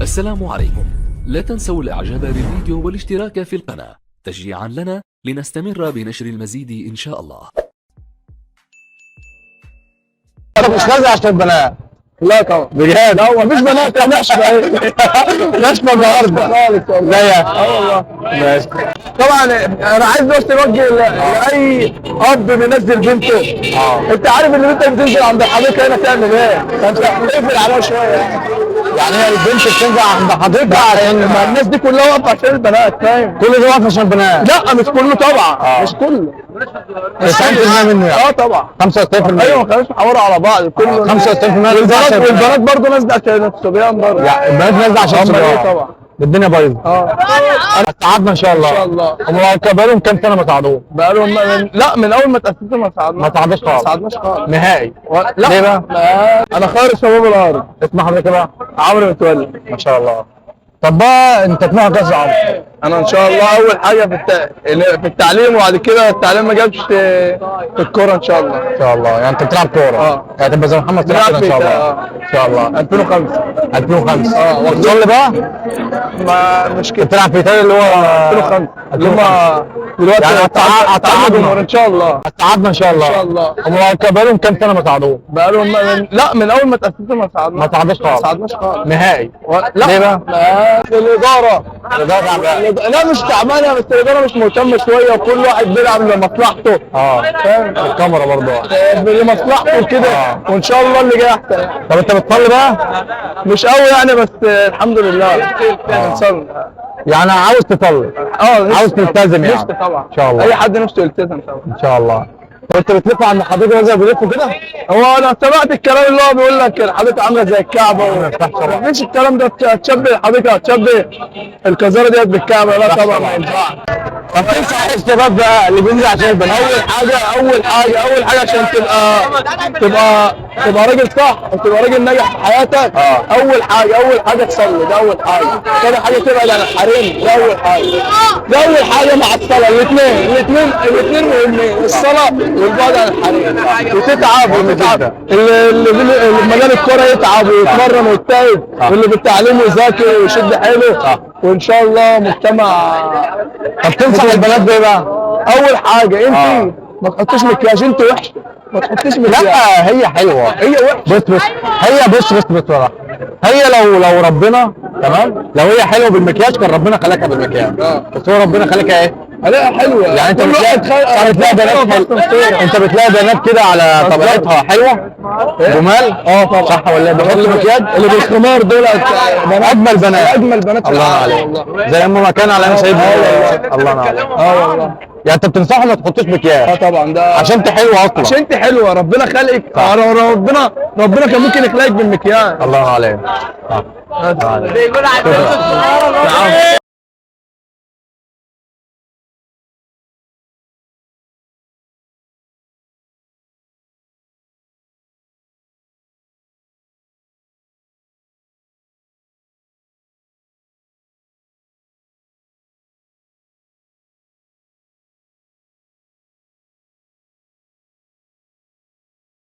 السلام عليكم. لا تنسوا الاعجاب بالفيديو والاشتراك في القناة تشجيعا لنا لنستمر بنشر المزيد ان شاء الله. مش نازل عشان البنات. لا طبعا بجد. لا هو مفيش بنات، احنا نشفى النهارده خالص والله. لا يا والله ماشي. طبعا انا عايز بس اوجه لاي اب بينزل بنته. انت عارف ان بنتك بتنزل عند حضرتك هنا تعمل ايه؟ فانت اقفل عليها شويه يعني هي البنت بتنزل عند حضرتك عشان ما الناس دي كلها واقفه عشان البنات، فاهم؟ كل ده واقف عشان البنات؟ لا مش كله طبعا. مش كله. 90% منه يعني. طبعا 95%. ايوه ما كانوش بيحوروا على بعض كله. 95% والبنات برضه نازله عشان الصبيان برضه. يعني البنات نازله عشان الصبيان طبعا. الدنيا بايظه. قعدنا ان شاء الله. ان شاء الله. هم بقالهم كام سنه ما تعادوش؟ بقالهم لا من اول ما تاسسوا ما تعادناش. ما تعادناش خالص. ما تعادناش خالص نهائي. لا ليه بقى؟ انا خير شباب الارض. اسم حضرتك ايه بقى؟ عمرو متولي. ما شاء الله. طب بقى انت طموحك كاس عمرو؟ انا ان شاء الله اول حاجه في التعليم، وبعد كده التعليم ما جابش في الكوره ان شاء الله. ان شاء الله يعني انت بتلعب كوره؟ يعني تبقى زي محمد صلاح كده ان شاء الله. ان شاء الله 2005. 2005 وصل بقى؟ ما مش كده. بتلعب في ايطاليا اللي هو 2005 اللي هم دلوقتي يعني هتعادلوا ان شاء الله. هتعادلنا ان شاء الله. ان شاء الله. هم بقالهم كام سنه ما تعادوش؟ بقالهم لا من اول ما تاسسوا ما تعادناش. ما تعادناش خالص. ما تعادناش خالص نهائي. لا ليه بقى؟ الاداره لا مش تعبانه، بس الاداره مش مهتمه شويه وكل واحد بيلعب لمصلحته. فاهم؟ الكاميرا برضه لمصلحته كده. وان شاء الله اللي جاي احسن. طب انت بتصلي بقى؟ مش قوي يعني، بس الحمد لله بنصلي. يعني عاوز تصلي؟ عاوز تلتزم يعني؟ نفسي طبعا ان شاء الله. اي حد نفسه يلتزم طبعا ان شاء الله. انت بتلف عند حضرتك زي بيلفوا كده؟ هو انا سمعت الكلام اللي هو بيقول لك الحديقه عامله زي الكعبه مفيش الكلام ده. هتشبه الحديقه، هتشبه الكزاره ديت بالكعبه؟ لا طبعا ما ينفعش. طب تنصح الشباب بقى اللي بينزل عشان البنات؟ اول حاجه عشان تبقى راجل صح وتبقى راجل ناجح في حياتك. اول حاجه تصلي، ده اول حاجه. ثاني حاجه تبعد عن الحريم، ده اول حاجه مع الصلاه. الاثنين مهمين، الصلاه والبعد عن الحريم. وتتعب اللي مجال الكوره يتعب ويتمرن ويجتهد، واللي بالتعليم يذاكر ويشد حيله، وان شاء الله مجتمع. طب تنصح البنات بايه بقى؟ اول حاجه انت ما تحطيش مكياج، انت وحشه ما تحطيش مكياج. لا هي حلوه، هي وحشه. بص هي بص بصراحه، هي لو ربنا تمام، لو هي حلوه بالمكياج كان ربنا خلقها بالمكياج. بس هو ربنا خلقها ايه؟ لا حلوه يعني. انت بتلاقي بنات انت بتلاقي بنات كده على طبيعتها حلوه جمال. طبعا صح ولا بيحطوا مكياج؟ اللي بالخمار دول اجمل بنات الله عليك، زي ما كان على سيدنا الله عليك. والله يعني انت بتنصحه ما تحطوش مكياج؟ طبعا ده عشان انت حلوه اصلا. عشان انت حلوه ربنا خلقك. ربنا كان ممكن يخلقك بالمكياج. الله عليك.